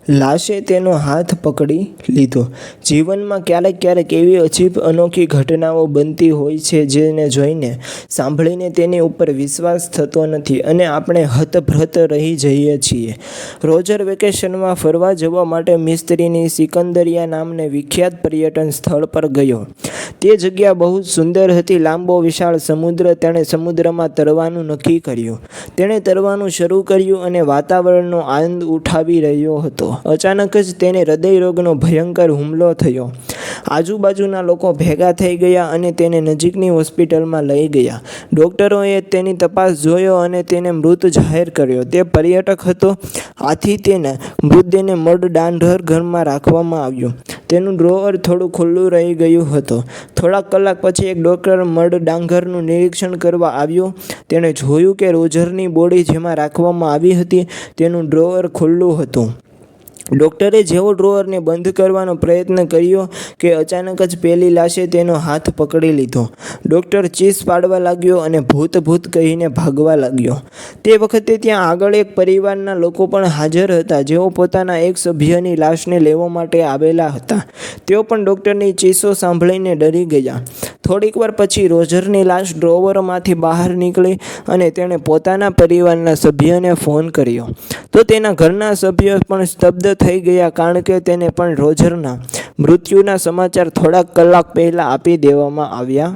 લાશે તેનો હાથ પકડી લીધો। જીવનમાં ક્યારેક એવી અજીબ અનોખી ઘટનાઓ બનતી હોય છે જેને જોઈને સાંભળીને તેની ઉપર વિશ્વાસ થતો નથી અને આપણે હતપ્રત રહી જઈએ છીએ। રોજર વેકેશનમાં ફરવા જવા માટે મિસ્ત્રીની સિકંદરિયા નામને વિખ્યાત પર્યટન સ્થળ પર ગયો। તે જગ્યા બહુ સુંદર હતી। લાંબો વિશાળ સમુદ્ર। તેણે સમુદ્રમાં તરવાનું નક્કી કર્યું। તેણે તરવાનું શરૂ કર્યું અને વાતાવરણનો આનંદ ઉઠાવી રહ્યો હતો। અચાનક જ તેને હૃદયરોગનો ભયંકર હુમલો થયો। આજુબાજુના લોકો ભેગા થઈ ગયા અને તેને નજીકની હોસ્પિટલમાં લઈ ગયા। ડૉક્ટરોએ તેની તપાસ જોયો અને તેને મૃત જાહેર કર્યો। તે પર્યટક હતો, આથી તેના મૃતદેહને મડદાંગર ઘરમાં રાખવામાં આવ્યો। તેનું ડ્રોઅર થોડું ખુલ્લું રહી ગયું હતું। થોડાક કલાક પછી એક ડૉક્ટર મડદાંગરનું નિરીક્ષણ કરવા આવ્યો। તેણે જોયું કે રોજરની બોડી જેમાં રાખવામાં આવી હતી તેનું ડ્રોઅર ખુલ્લું હતું। ડૉક્ટરે જેવો ડ્રોઅરને બંધ કરવાનો પ્રયત્ન કર્યો કે અચાનક જ પેલી લાશે તેનો હાથ પકડી લીધો। ડૉક્ટર ચીસ પાડવા લાગ્યો અને ભૂત ભૂત કહીને ભાગવા લાગ્યો। તે વખતે ત્યાં આગળ એક પરિવારના લોકો પણ હાજર હતા જેઓ પોતાના એક સભ્યની લાશને લેવા માટે આવેલા હતા। તેઓ પણ ડૉક્ટરની ચીસો સાંભળીને ડરી ગયા। થોડીક વાર પછી રોજરની લાશ ડ્રોવરમાંથી બહાર નીકળી અને તેણે પોતાના પરિવારના સભ્યને ફોન કર્યો તો તેના ઘરના સભ્યો પણ સ્તબ્ધ થઈ ગયા કારણ કે તેને પણ રોજરના મૃત્યુના સમાચાર થોડાક કલાક પહેલાં આપી દેવામાં આવ્યા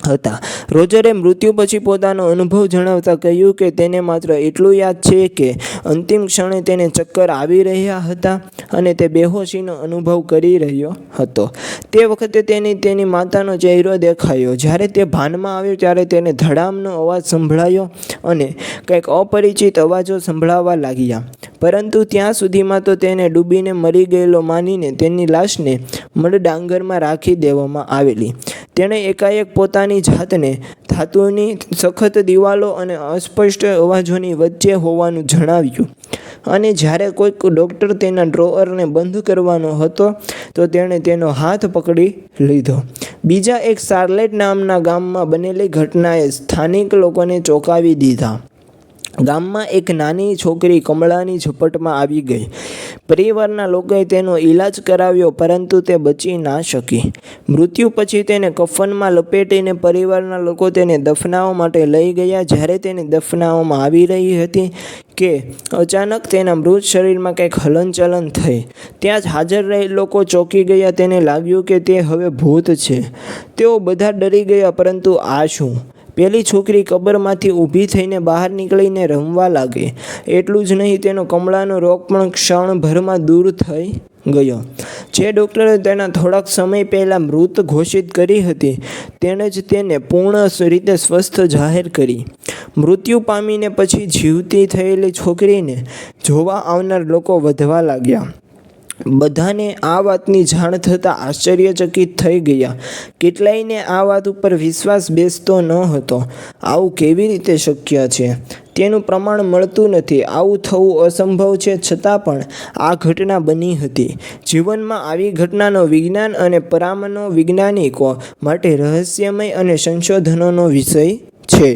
હતા। રોજરે મૃત્યુ પછી પોતાનો અનુભવ જણાવતા કહ્યું કે તેને માત્ર એટલું યાદ છે કે અંતિમ ક્ષણે તેને ચક્કર આવી રહ્યા હતા અને તે બેહોશીનો અનુભવ કરી રહ્યો હતો। તે વખતે તેને તેની માતાનો ચહેરો દેખાયો। જ્યારે તે ભાનમાં આવ્યો ત્યારે તેને ધડામનો અવાજ સંભળાયો અને કંઈક અપરિચિત અવાજો સંભળાવા લાગ્યા, પરંતુ ત્યાં સુધીમાં તો તેને ડૂબીને મરી ગયેલો માનીને તેની લાશને મડદાંગરમાં રાખી દેવામાં આવેલી। તેણે એકાએક પોતાની જાતને ધાતુની સખત દિવાલો અને અસ્પષ્ટ અવાજોની વચ્ચે હોવાનું જણાવ્યું અને જ્યારે કોઈક ડૉક્ટર તેના ડ્રોઅરને બંધ કરવાનો હતો તો તેણે તેનો હાથ પકડી લીધો। બીજા એક શાર્લેટ નામના ગામમાં બનેલી ઘટનાએ સ્થાનિક લોકોને ચોંકાવી દીધા। ગામમાં એક નાની છોકરી કમળાની ઝપટમાં આવી ગઈ। પરિવારના લોકોએ તેનો ઈલાજ કરાવ્યો પરંતુ તે બચી ના શકી। મૃત્યુ પછી તેને કફનમાં લપેટીને પરિવારના લોકો તેને દફનાવવા માટે લઈ ગયા। જ્યારે તેને દફનાવવામાં આવી રહી હતી કે અચાનક તેના મૃત શરીરમાં કંઈક હલનચલન થઈ। ત્યાં જ હાજર રહેલ લોકો ચોંકી ગયા। તેને લાગ્યું કે તે હવે ભૂત છે। તેઓ બધા ડરી ગયા, પરંતુ આ શું? પેલી છોકરી કબરમાંથી ઊભી થઈને બહાર નીકળીને રમવા લાગી। એટલું જ નહીં, તેનો કમળાનો રોગ પણ ક્ષણભરમાં દૂર થઈ ગયો। જે ડૉક્ટરે તેના થોડાક સમય પહેલાં મૃત ઘોષિત કરી હતી તેણે જ તેને પૂર્ણ રીતે સ્વસ્થ જાહેર કરી। મૃત્યુ પામીને પછી જીવતી થયેલી છોકરીને જોવા આવનાર લોકો વધવા લાગ્યા। બધાને આ વાતની જાણ થતાં આશ્ચર્યચકિત થઈ ગયા। કેટલાયને આ વાત ઉપર વિશ્વાસ બેસતો ન હતો। આવું કેવી રીતે શક્ય છે? તેનું પ્રમાણ મળતું નથી। આવું થવું અસંભવ છે, છતાં પણ આ ઘટના બની હતી। જીવનમાં આવી ઘટનાનો વિજ્ઞાન અને પરામનો વૈજ્ઞાનિકો માટે રહસ્યમય અને સંશોધનનો વિષય છે।